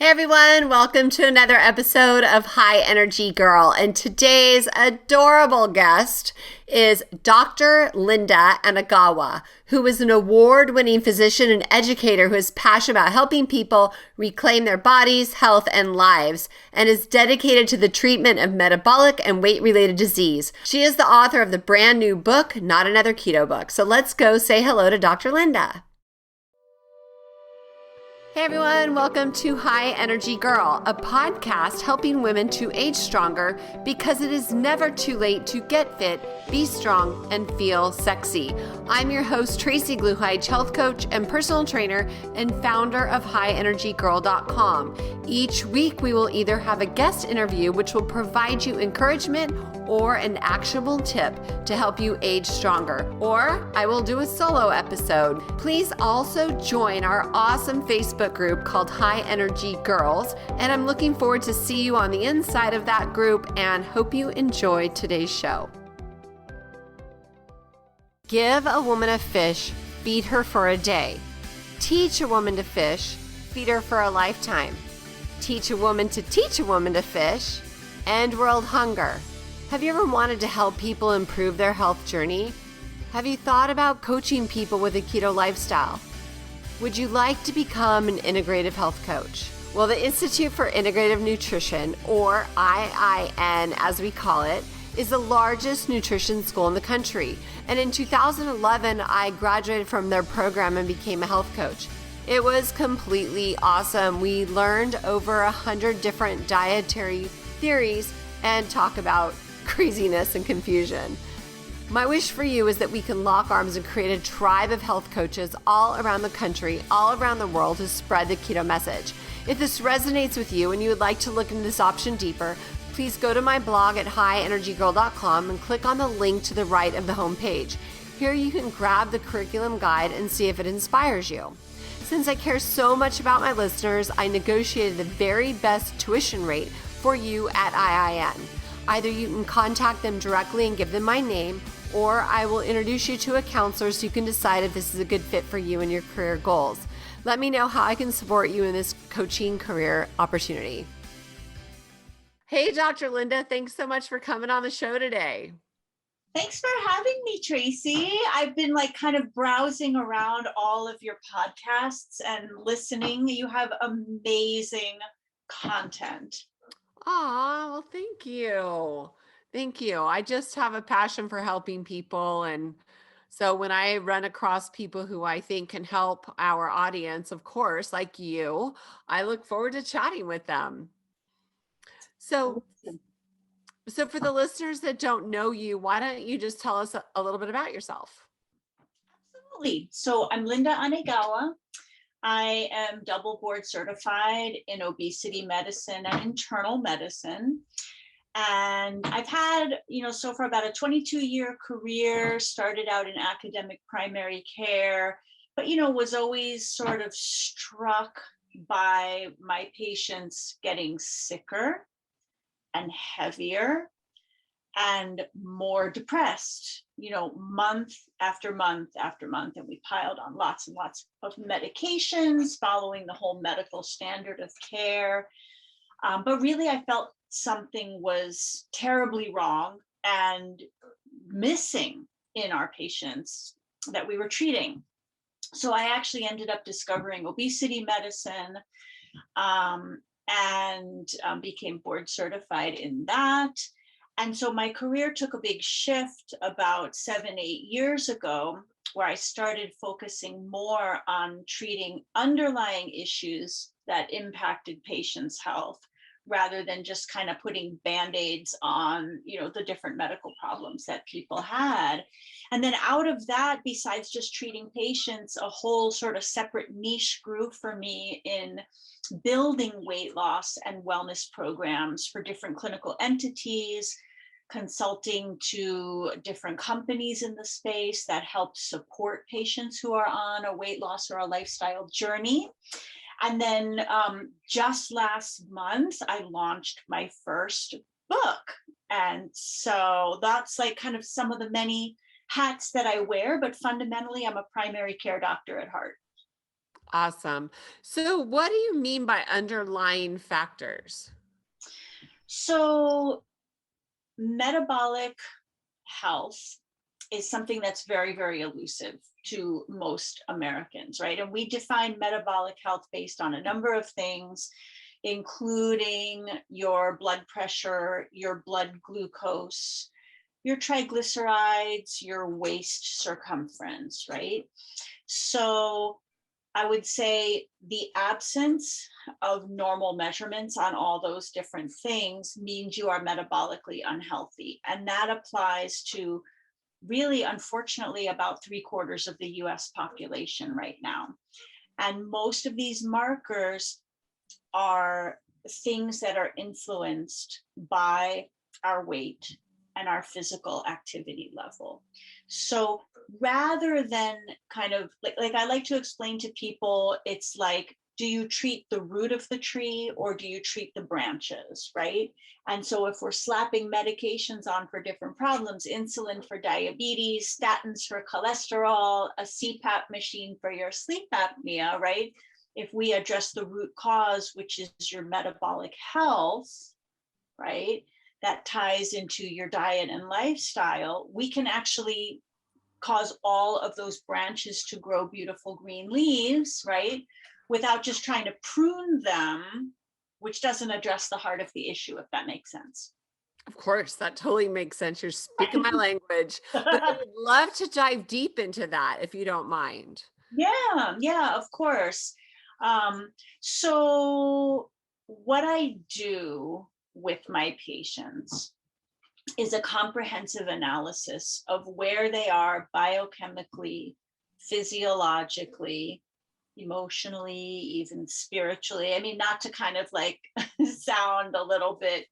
Hey everyone, welcome to another episode of High Energy Girl. And today's adorable guest is Dr. Linda Anegawa, who is an award-winning physician and educator who is passionate about helping people reclaim their bodies, health, and lives, and is dedicated to the treatment of metabolic and weight-related disease. She is the author of the brand new book, Not Another Keto Book. So let's go say hello to Dr. Linda. Hey everyone, welcome to High Energy Girl, a podcast helping women to age stronger because it is never too late to get fit, be strong, and feel sexy. I'm your host, Tracy Gluhide, health coach and personal trainer and founder of highenergygirl.com. Each week, we will either have a guest interview, which will provide you encouragement or an actionable tip to help you age stronger, or I will do a solo episode. Please also join our awesome Facebook group called High Energy Girls, and I'm looking forward to see you on the inside of that group and hope you enjoy today's show. Give a woman a fish, feed her for a day. Teach a woman to fish, feed her for a lifetime. Teach a woman to fish, end world hunger. Have you ever wanted to help people improve their health journey? Have you thought about coaching people with a keto lifestyle? Would you like to become an integrative health coach? Well, the Institute for Integrative Nutrition, or IIN as we call it, is the largest nutrition school in the country. And in 2011, I graduated from their program and became a health coach. It was completely awesome. We learned over 100 different dietary theories and talk about craziness and confusion. My wish for you is that we can lock arms and create a tribe of health coaches all around the country, all around the world to spread the keto message. If this resonates with you and you would like to look into this option deeper, please go to my blog at highenergygirl.com and click on the link to the right of the homepage. Here you can grab the curriculum guide and see if it inspires you. Since I care so much about my listeners, I negotiated the very best tuition rate for you at IIN. Either you can contact them directly and give them my name, or I will introduce you to a counselor so you can decide if this is a good fit for you and your career goals. Let me know how I can support you in this coaching career opportunity. Hey, Dr. Linda, thanks so much for coming on the show today. Thanks for having me, Tracy. I've been kind of browsing around all of your podcasts and listening. You have amazing content. Well, thank you. Thank you. I just have a passion for helping people. And so when I run across people who I think can help our audience, of course, like you, I look forward to chatting with them. So for the listeners that don't know you, why don't you just tell us a little bit about yourself? Absolutely. So I'm Linda Anegawa. I am double board certified in obesity medicine and internal medicine. And I've had, so far about a 22-year career, started out in academic primary care, but, was always sort of struck by my patients getting sicker and heavier and more depressed, month after month after month. And we piled on lots and lots of medications, following the whole medical standard of care. But really, I felt something was terribly wrong and missing in our patients that we were treating. So I actually ended up discovering obesity medicine and became board certified in that. And so my career took a big shift about 7-8 years ago, where I started focusing more on treating underlying issues that impacted patients' health, rather than just kind of putting Band-Aids on, the different medical problems that people had. And then out of that, besides just treating patients, a whole sort of separate niche grew for me in building weight loss and wellness programs for different clinical entities, consulting to different companies in the space that help support patients who are on a weight loss or a lifestyle journey. And then just last month, I launched my first book. And so that's kind of some of the many hats that I wear, but fundamentally, I'm a primary care doctor at heart. Awesome. So what do you mean by underlying factors? So metabolic health is something that's very, very elusive to most Americans, right? And we define metabolic health based on a number of things, including your blood pressure, your blood glucose, your triglycerides, your waist circumference, right? So I would say the absence of normal measurements on all those different things means you are metabolically unhealthy. And that applies to really, unfortunately, about 3/4 of the US population right now. And most of these markers are things that are influenced by our weight and our physical activity level. So rather than kind of like I like to explain to people, it's like, do you treat the root of the tree or do you treat the branches, right? And so if we're slapping medications on for different problems, insulin for diabetes, statins for cholesterol, a CPAP machine for your sleep apnea, right? If we address the root cause, which is your metabolic health, right, that ties into your diet and lifestyle, we can actually cause all of those branches to grow beautiful green leaves, right, without just trying to prune them, which doesn't address the heart of the issue, if that makes sense. Of course, that totally makes sense. You're speaking my language, but I would love to dive deep into that if you don't mind. Yeah, of course. So what I do with my patients is a comprehensive analysis of where they are biochemically, physiologically, emotionally, even spiritually. I mean, not to kind of like sound a little bit,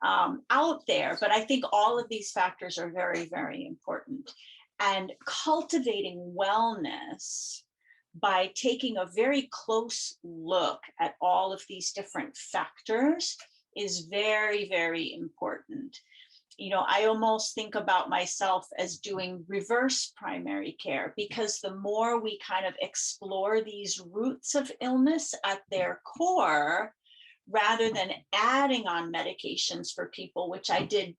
out there, but I think all of these factors are very, very important. And cultivating wellness by taking a very close look at all of these different factors is very, very important. I almost think about myself as doing reverse primary care, because the more we kind of explore these roots of illness at their core, rather than adding on medications for people, which I did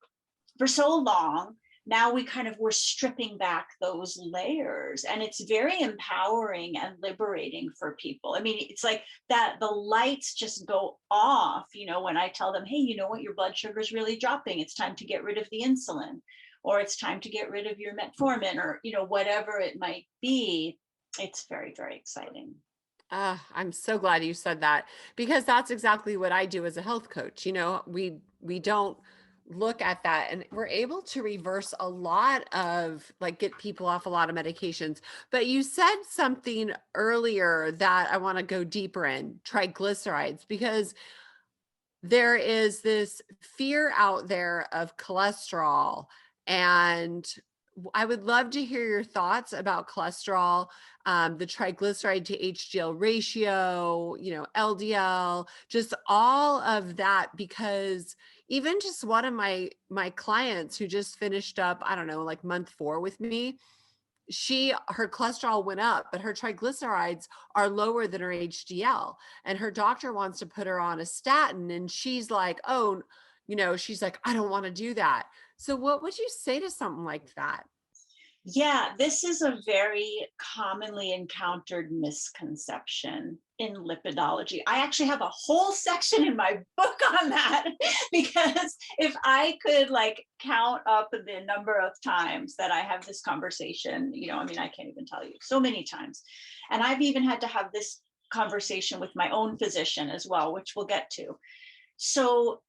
for so long, now we're stripping back those layers, and it's very empowering and liberating for people. I mean, it's like that the lights just go off, when I tell them, hey, you know what, your blood sugar is really dropping, it's time to get rid of the insulin, or it's time to get rid of your metformin, or whatever it might be. It's very, very exciting. I'm so glad you said that, because that's exactly what I do as a health coach. We don't look at that, and we're able to reverse a lot of, like, get people off a lot of medications. But you said something earlier that I want to go deeper in, triglycerides, because there is this fear out there of cholesterol, and I would love to hear your thoughts about cholesterol, the triglyceride to HDL ratio, LDL, just all of that. Because even just one of my clients who just finished up, I don't know, like month 4 with me, her cholesterol went up, but her triglycerides are lower than her HDL. And her doctor wants to put her on a statin. And she's like, oh, she's like, I don't want to do that. So what would you say to something like that? Yeah, this is a very commonly encountered misconception in lipidology. I actually have a whole section in my book on that because if I could like count up the number of times that I have this conversation, I can't even tell you, so many times. And I've even had to have this conversation with my own physician as well, which we'll get to. So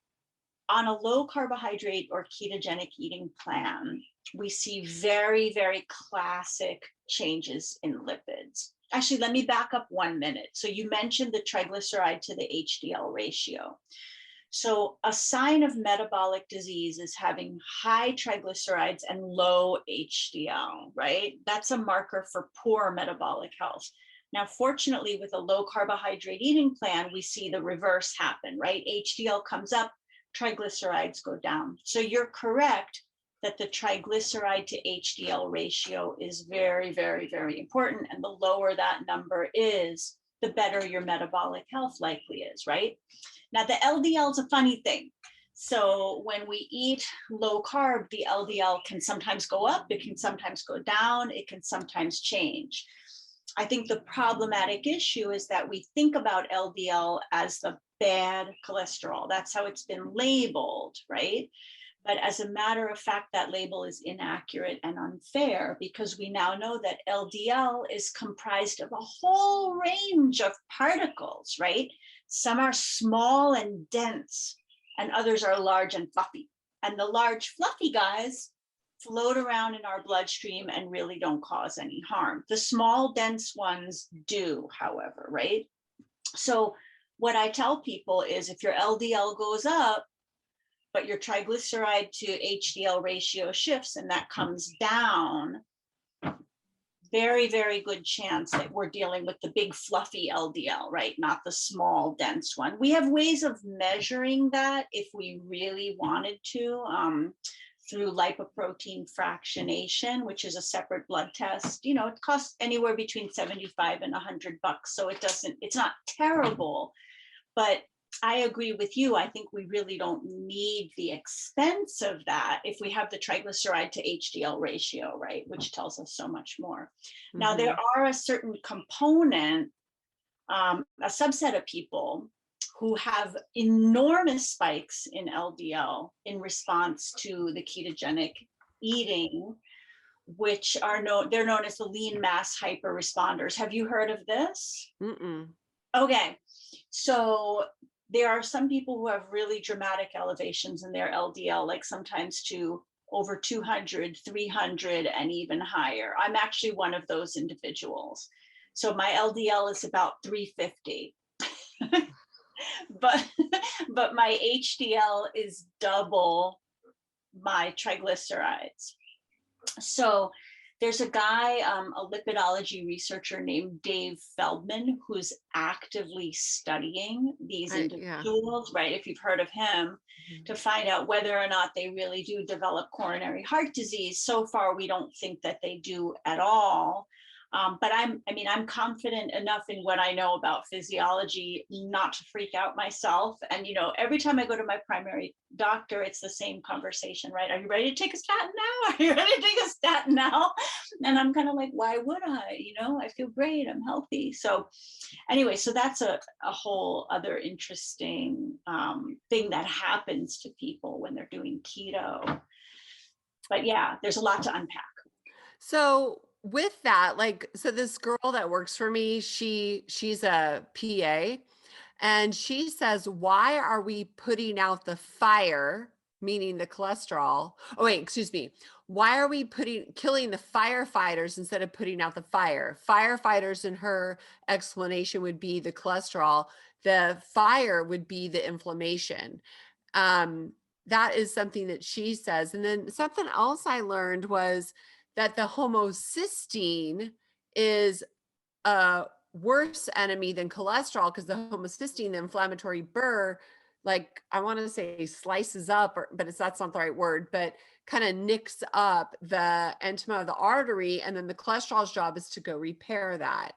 on a low carbohydrate or ketogenic eating plan, we see very, very classic changes in lipids. Actually, let me back up 1 minute. So you mentioned the triglyceride to the HDL ratio. So a sign of metabolic disease is having high triglycerides and low HDL, right? That's a marker for poor metabolic health. Now, fortunately, with a low carbohydrate eating plan, we see the reverse happen, right? HDL comes up, triglycerides go down. So you're correct that the triglyceride to HDL ratio is very, very, very important. And the lower that number is, the better your metabolic health likely is, right? Now, the LDL is a funny thing. So when we eat low carb, the LDL can sometimes go up, it can sometimes go down, it can sometimes change. I think the problematic issue is that we think about LDL as the bad cholesterol. That's how it's been labeled, right? But as a matter of fact, that label is inaccurate and unfair, because we now know that LDL is comprised of a whole range of particles, right? Some are small and dense, and others are large and fluffy. And the large fluffy guys float around in our bloodstream and really don't cause any harm. The small dense ones do, however, right? So what I tell people is, if your LDL goes up, but your triglyceride to HDL ratio shifts and that comes down, very, very good chance that we're dealing with the big fluffy LDL, right? Not the small dense one. We have ways of measuring that if we really wanted to, through lipoprotein fractionation, which is a separate blood test. You know, it costs anywhere between $75 and $100. So it's not terrible, but I agree with you. I think we really don't need the expense of that if we have the triglyceride to HDL ratio, right? Which tells us so much more. Mm-hmm. Now, there are a certain component, a subset of people who have enormous spikes in LDL in response to the ketogenic eating, which are they're known as the lean mass hyper responders. Have you heard of this? Mm-mm. Okay, so there are some people who have really dramatic elevations in their LDL, like sometimes to over 200, 300, and even higher. I'm actually one of those individuals. So my LDL is about 350. but my HDL is double my triglycerides. So there's a guy, a lipidology researcher named Dave Feldman, who's actively studying these individuals, right? If you've heard of him, to find out whether or not they really do develop coronary heart disease. So far, we don't think that they do at all. But I'm confident enough in what I know about physiology not to freak out myself. And, you know, every time I go to my primary doctor, it's the same conversation, right? Are you ready to take a statin now? Are you ready to take a statin now? And I'm kind of like, why would I? You know, I feel great. I'm healthy. So anyway, so that's a whole other interesting thing that happens to people when they're doing keto. But yeah, there's a lot to unpack. So with that, like, so this girl that works for me, she's a PA, and she says, why are we putting out the fire, meaning the cholesterol? Oh, wait, excuse me. Why are we killing the firefighters instead of putting out the fire? Firefighters, in her explanation, would be the cholesterol. The fire would be the inflammation. That is something that she says. And then something else I learned was that the homocysteine is a worse enemy than cholesterol, because the homocysteine, the inflammatory burr, like I want to say slices up, but that's not the right word, but kind of nicks up the intima of the artery, and then the cholesterol's job is to go repair that.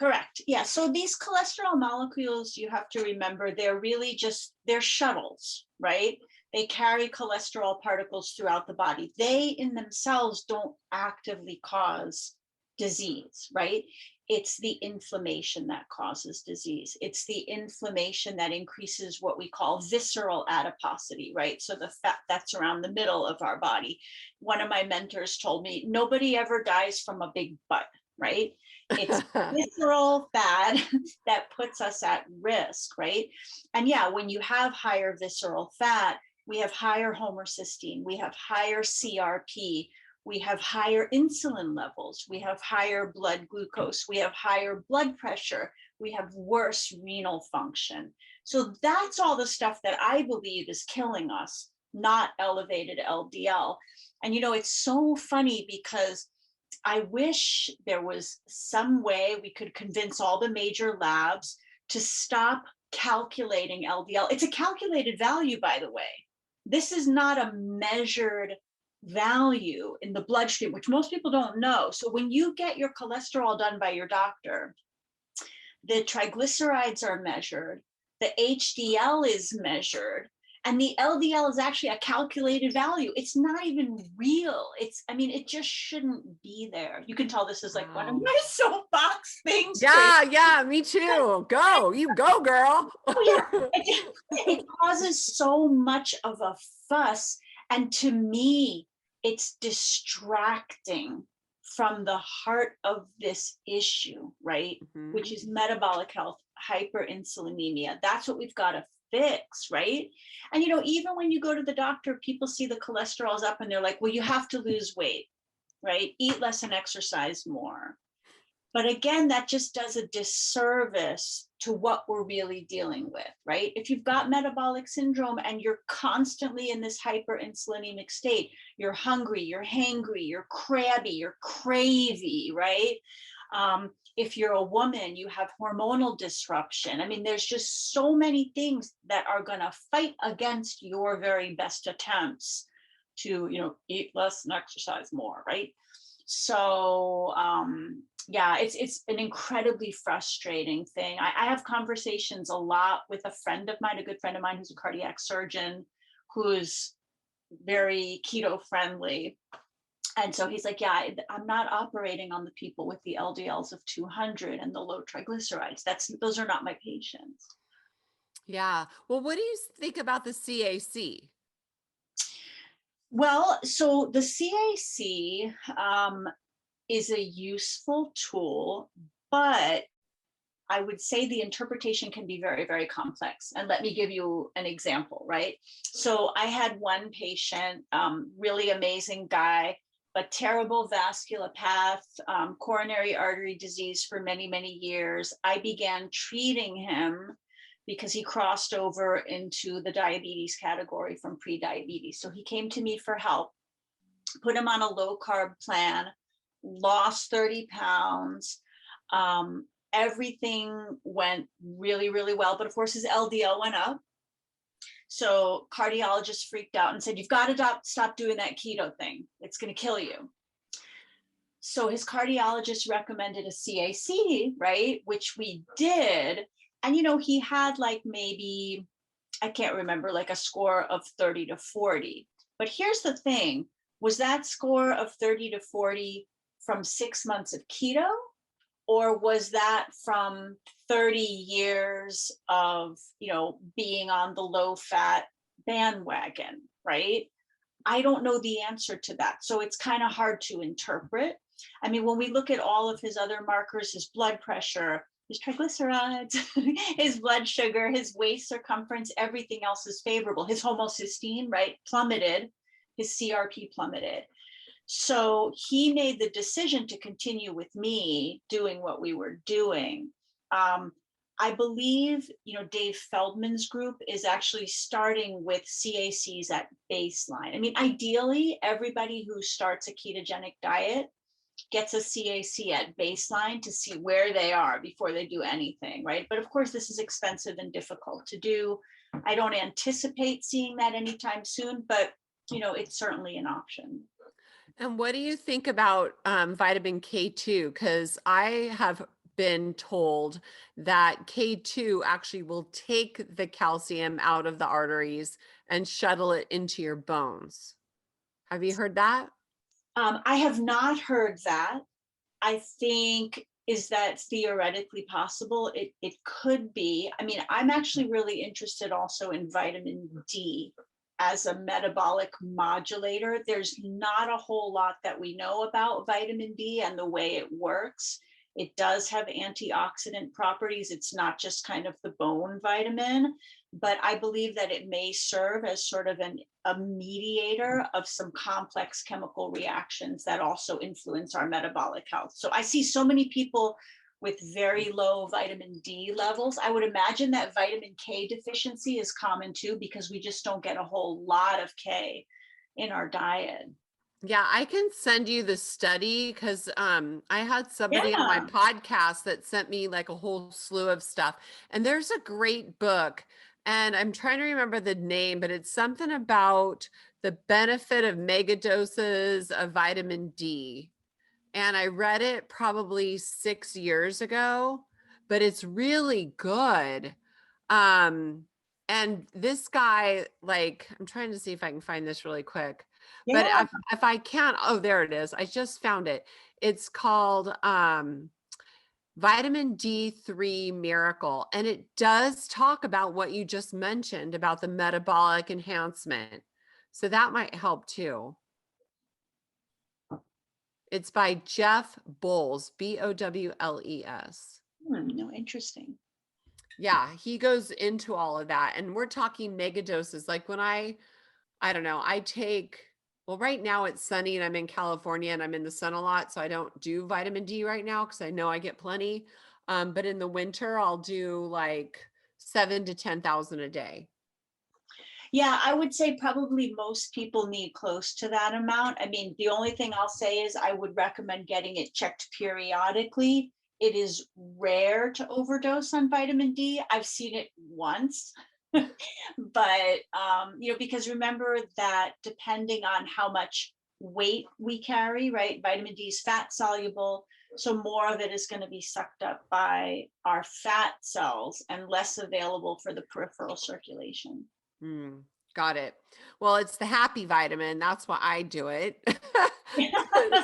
Correct. Yeah. So these cholesterol molecules, you have to remember, they're really they're shuttles, right? They carry cholesterol particles throughout the body. They in themselves don't actively cause disease, right? It's the inflammation that causes disease. It's the inflammation that increases what we call visceral adiposity, right? So the fat that's around the middle of our body. One of my mentors told me, nobody ever dies from a big butt, right? It's visceral fat that puts us at risk, right? And yeah, when you have higher visceral fat, we have higher homocysteine, we have higher CRP, we have higher insulin levels, we have higher blood glucose, we have higher blood pressure, we have worse renal function. So that's all the stuff that I believe is killing us, not elevated LDL. And you know, it's so funny because I wish there was some way we could convince all the major labs to stop calculating LDL. It's a calculated value, by the way. This is not a measured value in the bloodstream, which most people don't know. So when you get your cholesterol done by your doctor, the triglycerides are measured, the HDL is measured, and the LDL is actually a calculated value. It's not even real. It just shouldn't be there. You can tell this is like one of my soapbox things. Yeah, me too. You go, girl. Oh, yeah. It causes so much of a fuss. And to me, it's distracting from the heart of this issue, right? Mm-hmm. Which is metabolic health, hyperinsulinemia. That's what we've got to fix, right? And, even when you go to the doctor, people see the cholesterol's up and they're like, well, you have to lose weight, right? Eat less and exercise more. But again, that just does a disservice to what we're really dealing with, right? If you've got metabolic syndrome and you're constantly in this hyperinsulinemic state, you're hungry, you're hangry, you're crabby, you're cravey, right? If you're a woman, you have hormonal disruption. There's just so many things that are going to fight against your very best attempts to, eat less and exercise more, right? So, it's an incredibly frustrating thing. I have conversations a lot with a good friend of mine who's a cardiac surgeon, who's very keto friendly. And so he's like, yeah, I'm not operating on the people with the LDLs of 200 and the low triglycerides. Those are not my patients. Yeah. Well, what do you think about the CAC? Well, so the CAC is a useful tool, but I would say the interpretation can be very, very complex. And let me give you an example, right? So I had one patient, really amazing guy, but terrible vasculopath, coronary artery disease for many, many years. I began treating him because he crossed over into the diabetes category from pre-diabetes. So he came to me for help, put him on a low carb plan, lost 30 pounds. Everything went really, really well. But of course, his LDL went up. So cardiologist freaked out and said, you've got to stop doing that keto thing. It's going to kill you. So his cardiologist recommended a CAC, right? Which we did. And, he had like maybe, I can't remember, like a score of 30 to 40. But here's the thing, was that score of 30 to 40 from 6 months of keto? Or was that from 30 years of, being on the low fat bandwagon, right? I don't know the answer to that. So it's kind of hard to interpret. When we look at all of his other markers, his blood pressure, his triglycerides, his blood sugar, his waist circumference, everything else is favorable. His homocysteine, right, plummeted. His CRP plummeted. So he made the decision to continue with me doing what we were doing. I believe, Dave Feldman's group is actually starting with CACs at baseline. Ideally, everybody who starts a ketogenic diet gets a CAC at baseline to see where they are before they do anything, right? But of course, this is expensive and difficult to do. I don't anticipate seeing that anytime soon, but, it's certainly an option. And what do you think about vitamin K2? Because I have been told that K2 actually will take the calcium out of the arteries and shuttle it into your bones. Have you heard that? I have not heard that. I think, is that theoretically possible? It could be. I'm actually really interested also in vitamin D as a metabolic modulator. There's not a whole lot that we know about vitamin D and the way it works. It does have antioxidant properties. It's not just kind of the bone vitamin, but I believe that it may serve as sort of a mediator of some complex chemical reactions that also influence our metabolic health. So I see so many people with very low vitamin D levels. I would imagine that vitamin K deficiency is common too, because we just don't get a whole lot of K in our diet. Yeah, I can send you the study because I had somebody on my Yeah. podcast that sent me like a whole slew of stuff. And there's a great book, and I'm trying to remember the name, but it's something about The benefit of mega doses of vitamin D. And I read it probably 6 years ago, but it's really good. And this guy, like, I'm trying to see if I can find this really quick, but Yeah. if I can't, oh, there it is. I just found it. It's called Vitamin D3 Miracle. And it does talk about what you just mentioned about the metabolic enhancement. So that might help too. It's by Jeff Bowles, Bowles. No, interesting. Yeah, he goes into all of that. And we're talking mega doses. Like when I don't know, I take, well, right now it's sunny and I'm in California and I'm in the sun a lot. So I don't do vitamin D right now because I know I get plenty. But in the winter, I'll do like 7 to 10,000 a day. Yeah, I would say probably most people need close to that amount. I mean, the only thing I'll say is I would recommend getting it checked periodically. It is rare to overdose on vitamin D. I've seen it once. But because remember that depending on how much weight we carry, right? Vitamin D is fat soluble. So more of it is going to be sucked up by our fat cells and less available for the peripheral circulation. Got it. Well, it's the happy vitamin. That's why I do it.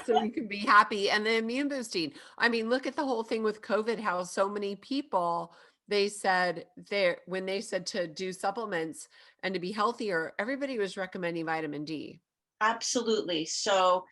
So you can be happy. And the immune boosting. I mean, look at the whole thing with COVID, how so many people, they said when they said to do supplements and to be healthier, everybody was recommending vitamin D. Absolutely. So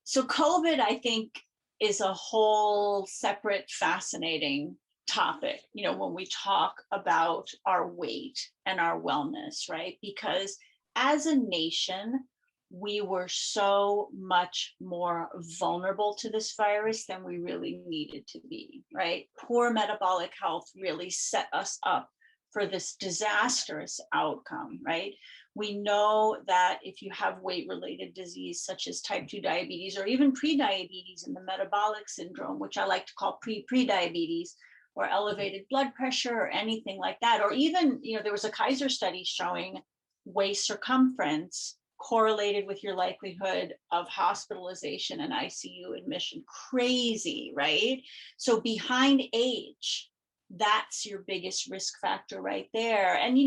COVID, I think, is a whole separate fascinating topic, when we talk about our weight and our wellness, right? Because as a nation, we were so much more vulnerable to this virus than we really needed to be, right? Poor metabolic health really set us up for this disastrous outcome, right? We know that if you have weight-related disease such as type 2 diabetes or even pre-diabetes and the metabolic syndrome, which I like to call pre-diabetes, or elevated blood pressure or anything like that, or even, there was a Kaiser study showing waist circumference correlated with your likelihood of hospitalization and ICU admission. Crazy, right? So behind age, that's your biggest risk factor right there. And,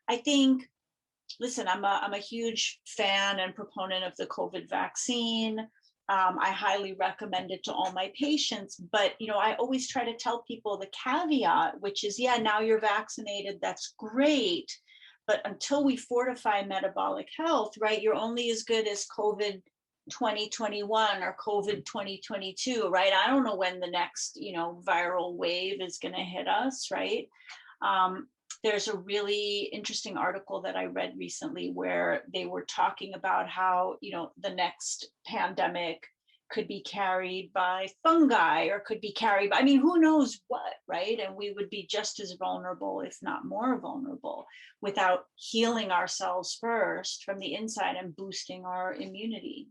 I think, listen, I'm a huge fan and proponent of the COVID vaccine. I highly recommend it to all my patients, but I always try to tell people the caveat, which is, yeah, now you're vaccinated, that's great, but until we fortify metabolic health, right, you're only as good as COVID 2021 or COVID 2022, right? I don't know when the next, viral wave is going to hit us, right? There's a really interesting article that I read recently where they were talking about how, the next pandemic could be carried by fungi or could be carried by, who knows what, right? And we would be just as vulnerable, if not more vulnerable, without healing ourselves first from the inside and boosting our immunity.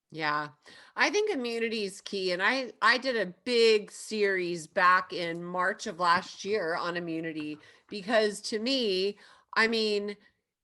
Yeah, I think immunity is key. And I did a big series back in March of last year on immunity because to me,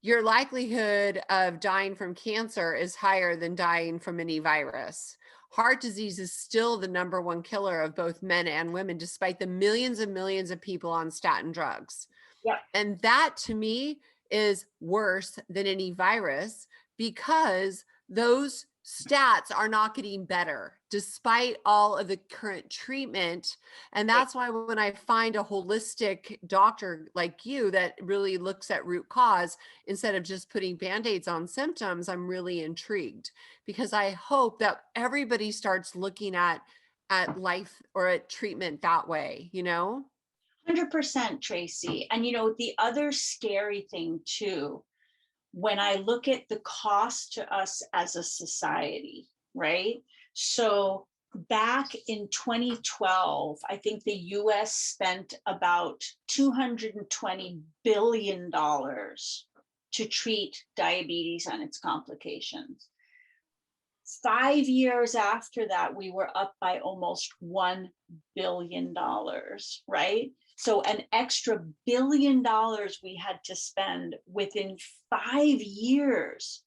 your likelihood of dying from cancer is higher than dying from any virus. Heart disease is still the number one killer of both men and women, despite the millions and millions of people on statin drugs. Yeah. And that to me is worse than any virus because those stats are not getting better despite all of the current treatment. And that's why when I find a holistic doctor like you that really looks at root cause instead of just putting band-aids on symptoms, I'm really intrigued because I hope that everybody starts looking at life or at treatment that way, 100%, Tracy. And the other scary thing too, when I look at the cost to us as a society, right? So back in 2012, I think the US spent about $220 billion to treat diabetes and its complications. 5 years after that, we were up by almost $1 billion, right? So an extra $1 billion we had to spend within 5 years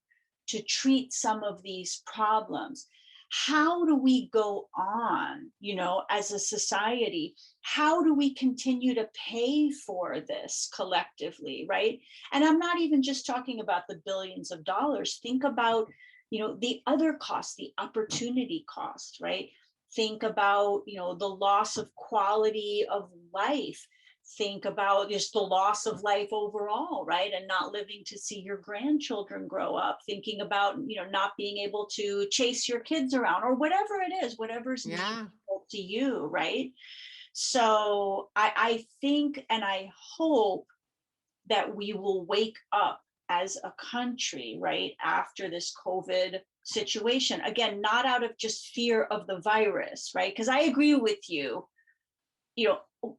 to treat some of these problems. How do we go on, as a society? How do we continue to pay for this collectively, right? And I'm not even just talking about the billions of dollars. Think about, the other costs, the opportunity cost, right? Think about, the loss of quality of life. Think about just the loss of life overall, right? And not living to see your grandchildren grow up. Thinking about, not being able to chase your kids around, or whatever it is, whatever's meaningful to you, right? So I think, and I hope that we will wake up as a country, right, after this COVID situation. Again, not out of just fear of the virus, right? Because I agree with you,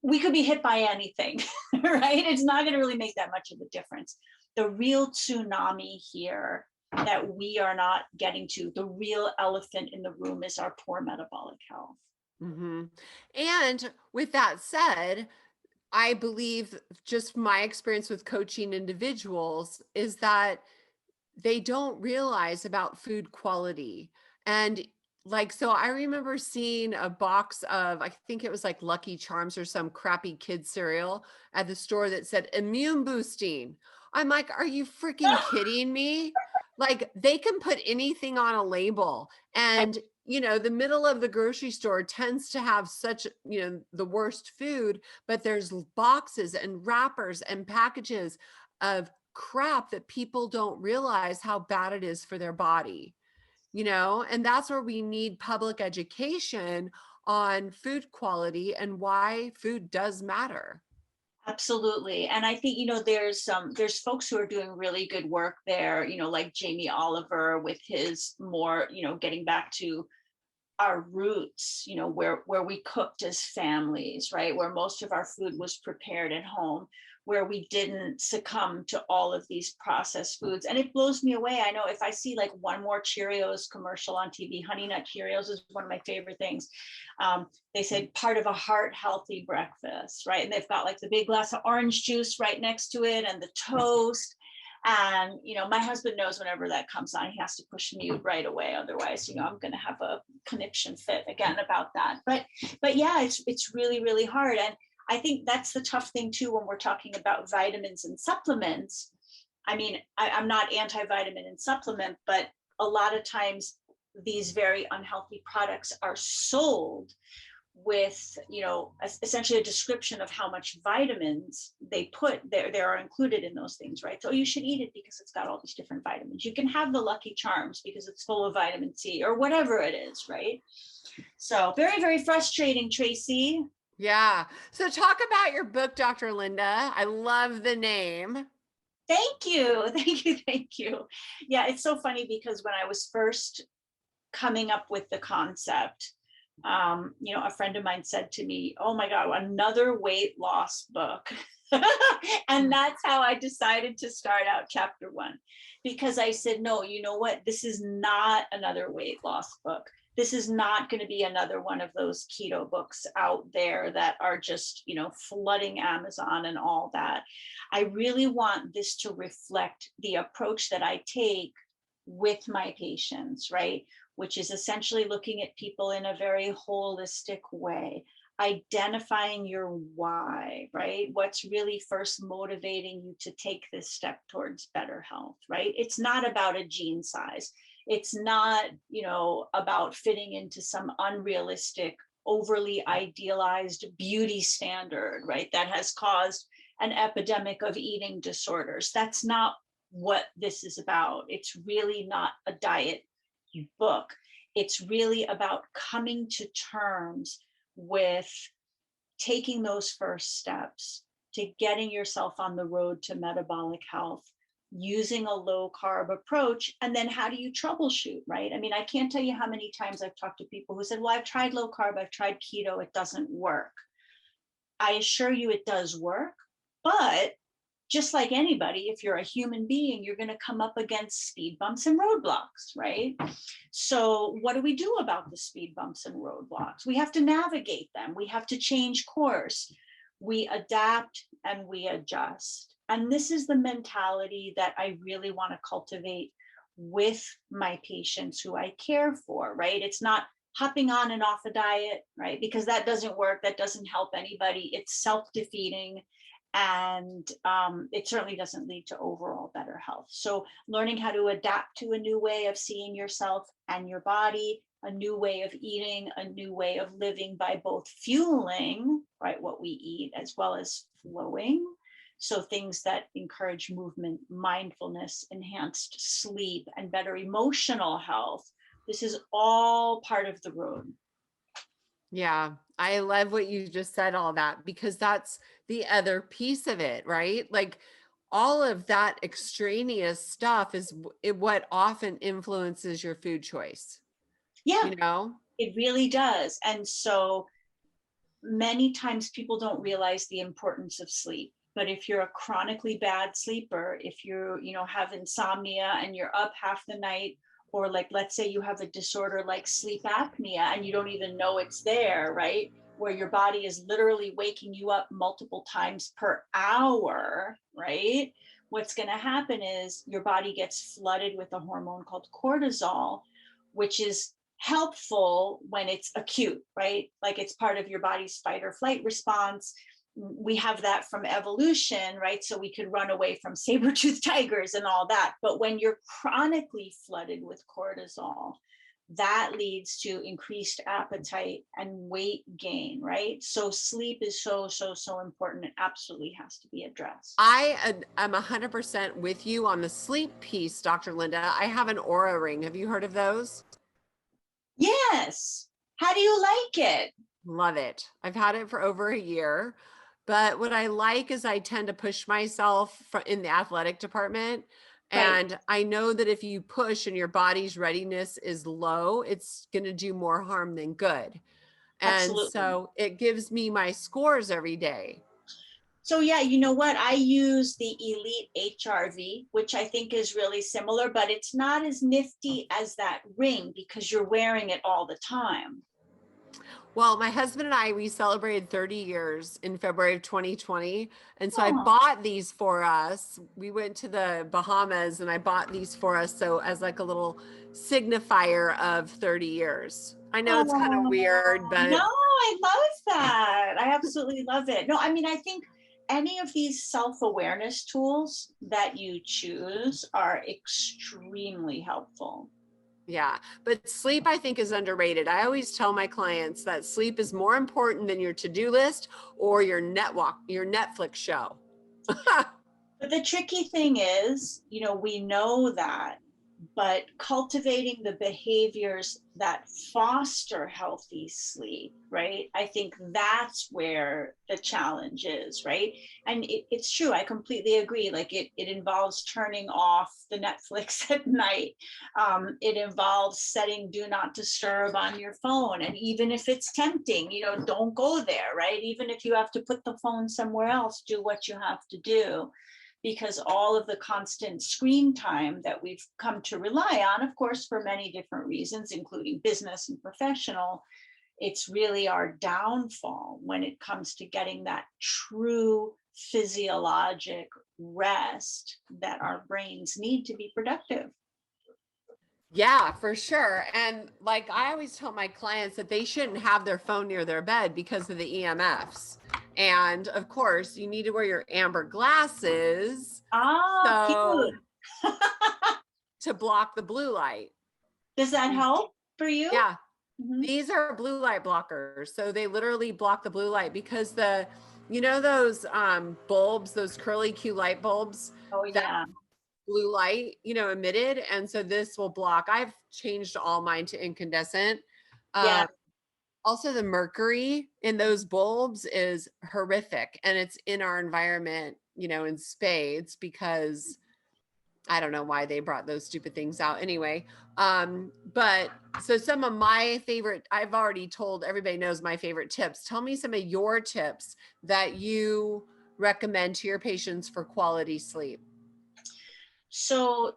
we could be hit by anything, right? It's not going to really make that much of a difference. The real tsunami here that we are not getting to, the real elephant in the room, is our poor metabolic health. Mm-hmm. And with that said, I believe, just my experience with coaching individuals, is that they don't realize about food quality. And so I remember seeing a box of, I think it was like Lucky Charms or some crappy kid cereal at the store that said immune boosting. I'm like, are you freaking kidding me? Like, they can put anything on a label, and the middle of the grocery store tends to have such, the worst food, but there's boxes and wrappers and packages of crap that people don't realize how bad it is for their body, and that's where we need public education on food quality and why food does matter. Absolutely. And I think, there's folks who are doing really good work there, like Jamie Oliver with his more, getting back to our roots, where we cooked as families, right? Where most of our food was prepared at home, where we didn't succumb to all of these processed foods. And it blows me away. I know if I see like one more Cheerios commercial on TV, Honey Nut Cheerios is one of my favorite things. They said part of a heart healthy breakfast, right? And they've got like the big glass of orange juice right next to it and the toast. And, my husband knows whenever that comes on, he has to push mute right away. Otherwise, I'm going to have a conniption fit again about that. But yeah, it's really, really hard. And I think that's the tough thing too, when we're talking about vitamins and supplements. I mean, I'm not anti-vitamin and supplement, but a lot of times these very unhealthy products are sold with, essentially a description of how much vitamins they put there are included in those things, right? So you should eat it because it's got all these different vitamins. You can have the Lucky Charms because it's full of vitamin C or whatever it is, right? So very, very frustrating, Tracy. Yeah. So talk about your book, Dr. Linda. I love the name. Thank you. Thank you. Thank you. Yeah, it's so funny because when I was first coming up with the concept, a friend of mine said to me, oh my God, another weight loss book. And that's how I decided to start out chapter 1, because I said, no, you know what? This is not another weight loss book. This is not going to be another one of those keto books out there that are just, flooding Amazon and all that. I really want this to reflect the approach that I take with my patients, right? Which is essentially looking at people in a very holistic way, identifying your why, right? What's really first motivating you to take this step towards better health, right? It's not about a gene size. It's not, about fitting into some unrealistic, overly idealized beauty standard, right? That has caused an epidemic of eating disorders. That's not what this is about. It's really not a diet book. It's really about coming to terms with taking those first steps to getting yourself on the road to metabolic health, using a low carb approach. And then how do you troubleshoot, right? I mean, I can't tell you how many times I've talked to people who said, well, I've tried low carb, I've tried keto, it doesn't work. I assure you it does work, but just like anybody, if you're a human being, you're going to come up against speed bumps and roadblocks, right? So what do we do about the speed bumps and roadblocks? We have to navigate them. We have to change course. We adapt and we adjust. And this is the mentality that I really want to cultivate with my patients who I care for, right? It's not hopping on and off a diet, right? Because that doesn't work. That doesn't help anybody. It's self-defeating. And it certainly doesn't lead to overall better health. So learning how to adapt to a new way of seeing yourself and your body, a new way of eating, a new way of living by both fueling, right, what we eat as well as flowing. So things that encourage movement, mindfulness, enhanced sleep, and better emotional health. This is all part of the road. Yeah, I love what you just said, all that, because that's the other piece of it, right? Like all of that extraneous stuff is what often influences your food choice, Yeah, you know? it really does. And so many times people don't realize the importance of sleep. But if you're a chronically bad sleeper, if have insomnia and you're up half the night, or like, let's say you have a disorder like sleep apnea and you don't even know it's there, right? Where your body is literally waking you up multiple times per hour, right? What's going to happen is your body gets flooded with a hormone called cortisol, which is helpful when it's acute, right? Like it's part of your body's fight or flight response. We have that from evolution, right? So we could run away from saber-toothed tigers and all that. But when you're chronically flooded with cortisol, that leads to increased appetite and weight gain, right? So sleep is so important. It absolutely has to be addressed. I am 100% with you on the sleep piece, Dr. Linda. I have an Aura ring. Have you heard of those? Yes. How do you like it? Love it. I've had it for over a year. But what I like is I tend to push myself in the athletic department. Right. And I know that if you push and your body's readiness is low, it's going to do more harm than good. And Absolutely. so it gives me my scores every day. So yeah, you know what? I use the Elite HRV, which I think is really similar, but it's not as nifty as that ring because you're wearing it all the time. Well, my husband and we celebrated 30 years in February of 2020. And so I Oh, bought these for us. We went to the Bahamas and I bought these for us. So as like a little signifier of 30 years. I know it's kind of weird, no, but I love that. I absolutely love it. No, I mean, I think any of these self-awareness tools that you choose are extremely helpful. yeah. But sleep, I think, is underrated. I always tell my clients that sleep is more important than your to-do list or your your Netflix show. But the tricky thing is, we know that, but cultivating the behaviors that foster healthy sleep, right? I think that's where the challenge is, right? And it's true. I completely agree. Like it involves turning off the Netflix at night. It involves setting do not disturb on your phone. And even if it's tempting, don't go there, right? Even if you have to put the phone somewhere else, do what you have to do, because all of the constant screen time that we've come to rely on, of course, for many different reasons, including business and professional, it's really our downfall when it comes to getting that true physiologic rest that our brains need to be productive. Yeah, for sure. And like I always tell my clients that they shouldn't have their phone near their bed because of the EMFs. And of course, you need to wear your amber glasses Ah, so cute. to block the blue light. Does that help for you? Yeah. Mm-hmm. These are blue light blockers. So they literally block the blue light because those bulbs, those curly Q light bulbs, Oh, that yeah. blue light, emitted. And so this will block. I've changed all mine to incandescent. Yeah. Um, Also, the mercury in those bulbs is horrific, and it's in our environment, in spades, because I don't know why they brought those stupid things out anyway. But so some of my favorite, I've already told everybody knows my favorite tips. Tell me some of your tips that you recommend to your patients for quality sleep. So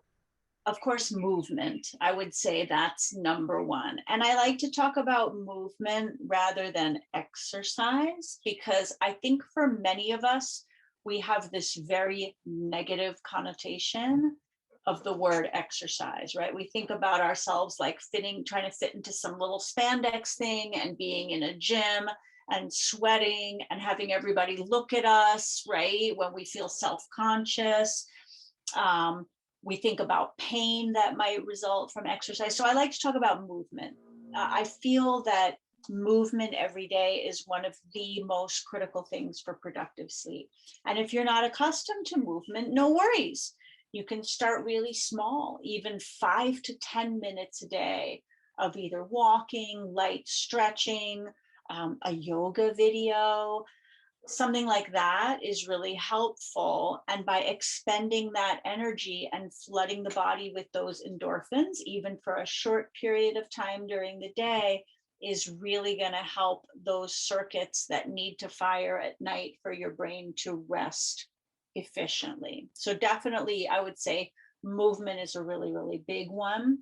of course, movement. I would say that's number one. And I like to talk about movement rather than exercise, because I think for many of us, we have this very negative connotation of the word exercise, right? We think about ourselves like trying to fit into some little spandex thing and being in a gym and sweating and having everybody look at us, right? When we feel self-conscious. We think about pain that might result from exercise. So I like to talk about movement. I feel that movement every day is one of the most critical things for productive sleep. And if you're not accustomed to movement, no worries. You can start really small, even 5 to 10 minutes a day of either walking, light stretching, a yoga video. Something like that is really helpful. And by expending that energy and flooding the body with those endorphins, even for a short period of time during the day, is really going to help those circuits that need to fire at night for your brain to rest efficiently. So definitely, I would say movement is a really, really big one.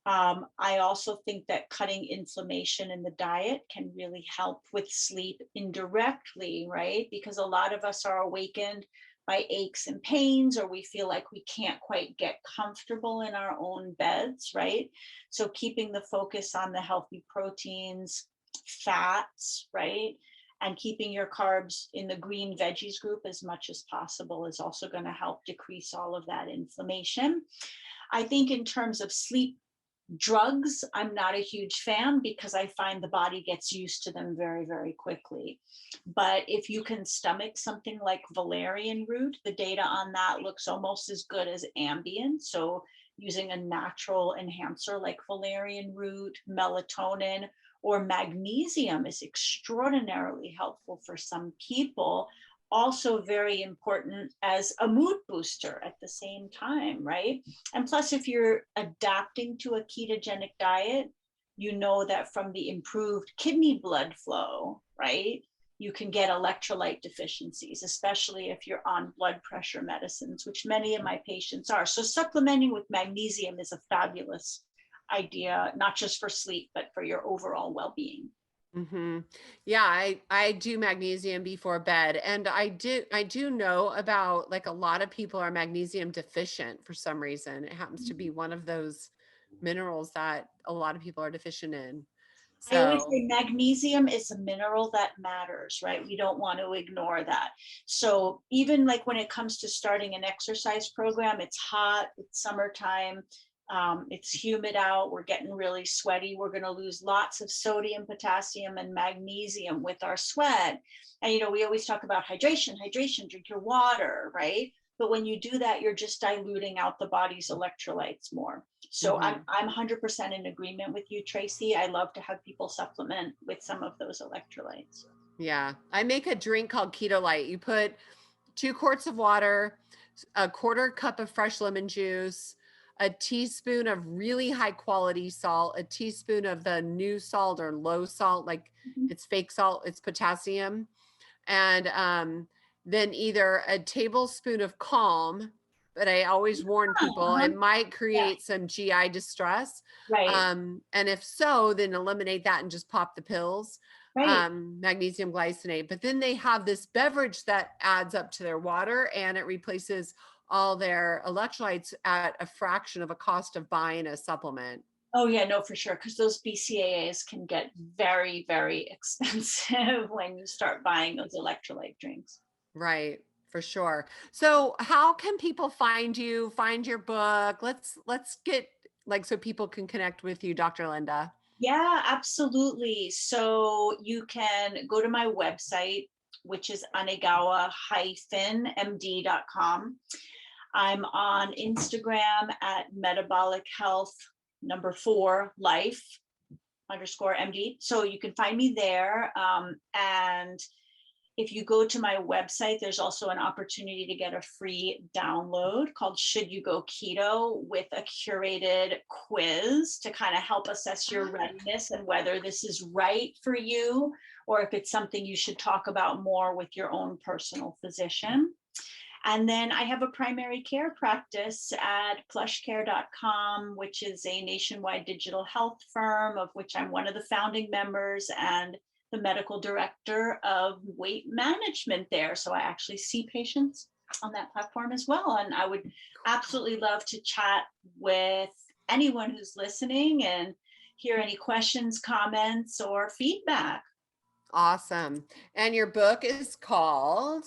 I also think that cutting inflammation in the diet can really help with sleep indirectly, right? Because a lot of us are awakened by aches and pains, or we feel like we can't quite get comfortable in our own beds, right? So keeping the focus on the healthy proteins, fats, right? And keeping your carbs in the green veggies group as much as possible is also going to help decrease all of that inflammation. I think in terms of sleep drugs, I'm not a huge fan because I find the body gets used to them very, very quickly. But if you can stomach something like valerian root, the data on that looks almost as good as Ambien. So using a natural enhancer like valerian root, melatonin, or magnesium is extraordinarily helpful for some people. Also very important as a mood booster at the same time, right? And plus, if you're adapting to a ketogenic diet, you know that from the improved kidney blood flow, right, you can get electrolyte deficiencies, especially if you're on blood pressure medicines, which many of my patients are. So supplementing with magnesium is a fabulous idea, not just for sleep, but for your overall well-being. Mm-hmm. Yeah, I do magnesium before bed, and I do know about, like, a lot of people are magnesium deficient for some reason. It happens to be one of those minerals that a lot of people are deficient in. I always So, say magnesium is a mineral that matters, right? We don't want to ignore that. So even like when it comes to starting an exercise program, it's hot, it's summertime, it's humid out, we're getting really sweaty. We're going to lose lots of sodium, potassium, and magnesium with our sweat. And, you know, we always talk about hydration, drink your water, right? But when you do that, you're just diluting out the body's electrolytes more. So mhm. I'm 100% in agreement with you, Tracy. I love to have people supplement with some of those electrolytes. Yeah, I make a drink called Keto Light. You put 2 quarts of water, a quarter cup of fresh lemon juice, a teaspoon of really high quality salt, a teaspoon of the new salt or low salt, like Mhm. it's fake salt, it's potassium, and then either a tablespoon of Calm. But I always warn people Uh-huh. it might Yeah, create some GI distress. right, And if so, then eliminate that and just pop the pills, right. magnesium glycinate. But then they have this beverage that adds up to their water, and it replaces all their electrolytes at a fraction of a cost of buying a supplement. Oh yeah, no, for sure. Because those BCAAs can get very, very expensive when you start buying those electrolyte drinks. Right, for sure. So how can people find you, find your book? Let's get, like, so people can connect with you, Dr. Linda. Yeah, absolutely. So you can go to my website, which is anegawa-md.com. I'm on Instagram at metabolic health number 4 life underscore MD. So you can find me there. And if you go to my website, there's also an opportunity to get a free download called Should You Go Keto, with a curated quiz to kind of help assess your readiness and whether this is right for you, or if it's something you should talk about more with your own personal physician. And then I have a primary care practice at plushcare.com, which is a nationwide digital health firm of which I'm one of the founding members and the medical director of weight management there. So I actually see patients on that platform as well. And I would absolutely love to chat with anyone who's listening and hear any questions, comments, or feedback. Awesome. And your book is called?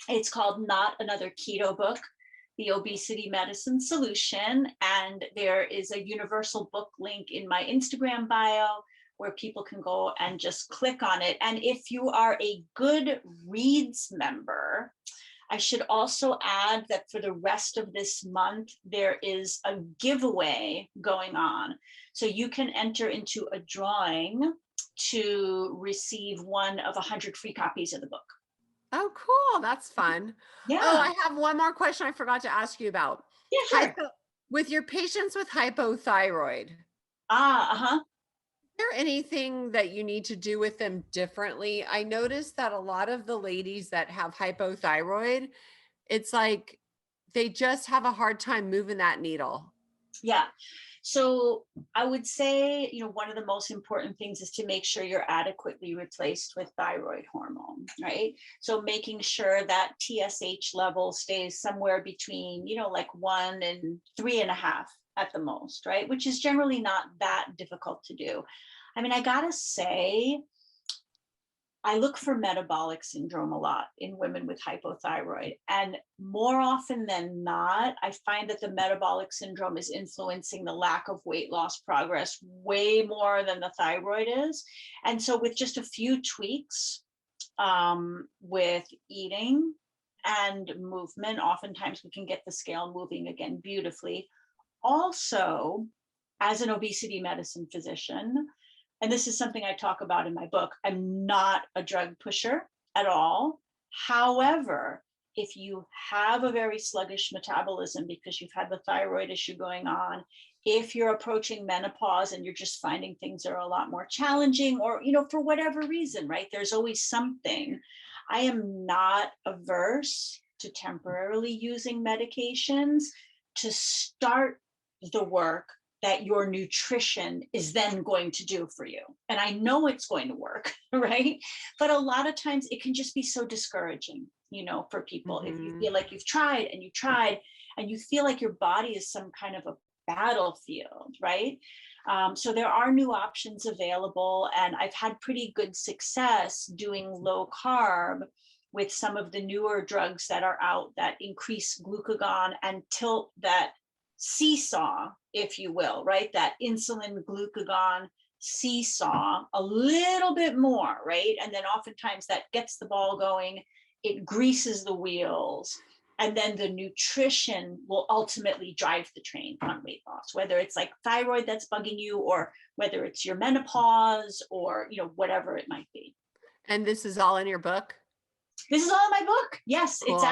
It's called Not Another Keto Book, The Obesity Medicine Solution. And there is a universal book link in my Instagram bio where people can go and just click on it. And if you are a Goodreads member, I should also add that for the rest of this month, there is a giveaway going on. So you can enter into a drawing to receive one of 100 free copies of the book. Oh, cool. That's fun. Yeah. Oh, I have one more question I forgot to ask you about. Yeah, sure. With your patients with hypothyroid. Uh-huh. Is there anything that you need to do with them differently? I noticed that a lot of the ladies that have hypothyroid, it's like they just have a hard time moving that needle. Yeah. So I would say, one of the most important things is to make sure you're adequately replaced with thyroid hormone, right? So making sure that TSH level stays somewhere between, like 1 and 3.5 at the most, right? Which is generally not that difficult to do. I mean, I gotta say, I look for metabolic syndrome a lot in women with hypothyroid. And more often than not, I find that the metabolic syndrome is influencing the lack of weight loss progress way more than the thyroid is. And so with just a few tweaks with eating and movement, oftentimes we can get the scale moving again beautifully. Also, as an obesity medicine physician, and this is something I talk about in my book, I'm not a drug pusher at all. However, if you have a very sluggish metabolism because you've had the thyroid issue going on, if you're approaching menopause and you're just finding things are a lot more challenging, or, for whatever reason, right? There's always something. I am not averse to temporarily using medications to start the work that your nutrition is then going to do for you. And I know it's going to work, right? But a lot of times it can just be so discouraging, for people. If you feel like you've tried and you feel like your body is some kind of a battlefield, right? So there are new options available, and I've had pretty good success doing low carb with some of the newer drugs that are out that increase glucagon and tilt that seesaw, if you will, right? That insulin glucagon seesaw a little bit more, right? And then oftentimes that gets the ball going, it greases the wheels, and then the nutrition will ultimately drive the train on weight loss, whether it's like thyroid that's bugging you, or whether it's your menopause, or whatever it might be. And this is all in your book? This is all in my book. Yes, cool.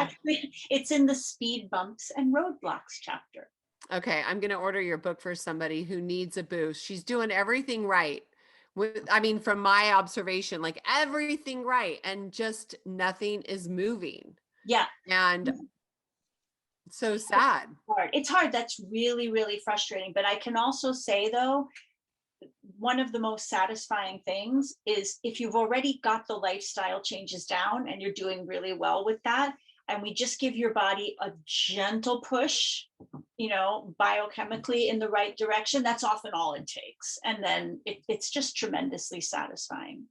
It's in the speed bumps and roadblocks chapter. Okay, I'm going to order your book for somebody who needs a boost. She's doing everything right. From my observation, like everything right, and just nothing is moving. Yeah. And so sad. It's hard. That's really, really frustrating. But I can also say, though, one of the most satisfying things is if you've already got the lifestyle changes down and you're doing really well with that, and we just give your body a gentle push, biochemically in the right direction, that's often all it takes. And then it's just tremendously satisfying.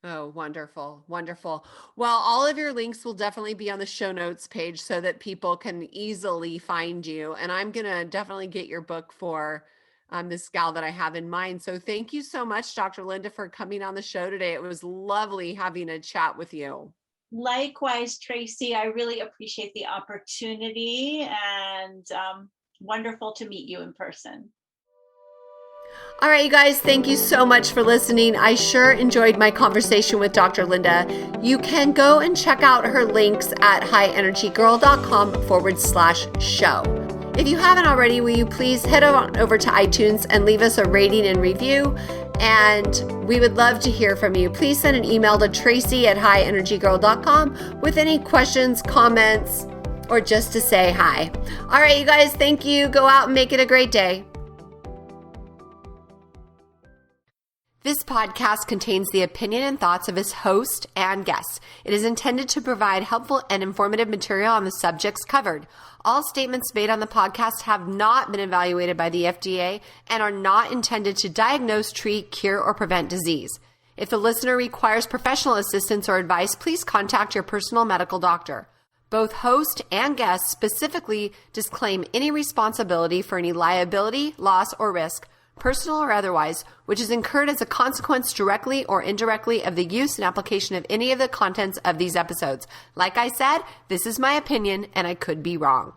Oh, wonderful. Wonderful. Well, all of your links will definitely be on the show notes page so that people can easily find you. And I'm going to definitely get your book for this gal that I have in mind. So thank you so much, Dr. Linda, for coming on the show today. It was lovely having a chat with you. Likewise, Tracy, I really appreciate the opportunity, and wonderful to meet you in person. All right, you guys, thank you so much for listening. I sure enjoyed my conversation with Dr. Linda. You can go and check out her links at highenergygirl.com/show. If you haven't already, will you please head on over to iTunes and leave us a rating and review? And we would love to hear from you. Please send an email to tracy@highenergygirl.com with any questions, comments, or just to say hi. All right, you guys, thank you. Go out and make it a great day. This podcast contains the opinion and thoughts of its host and guests. It is intended to provide helpful and informative material on the subjects covered. All statements made on the podcast have not been evaluated by the FDA and are not intended to diagnose, treat, cure, or prevent disease. If the listener requires professional assistance or advice, please contact your personal medical doctor. Both host and guest specifically disclaim any responsibility for any liability, loss, or risk, personal or otherwise, which is incurred as a consequence directly or indirectly of the use and application of any of the contents of these episodes. Like I said, this is my opinion and I could be wrong.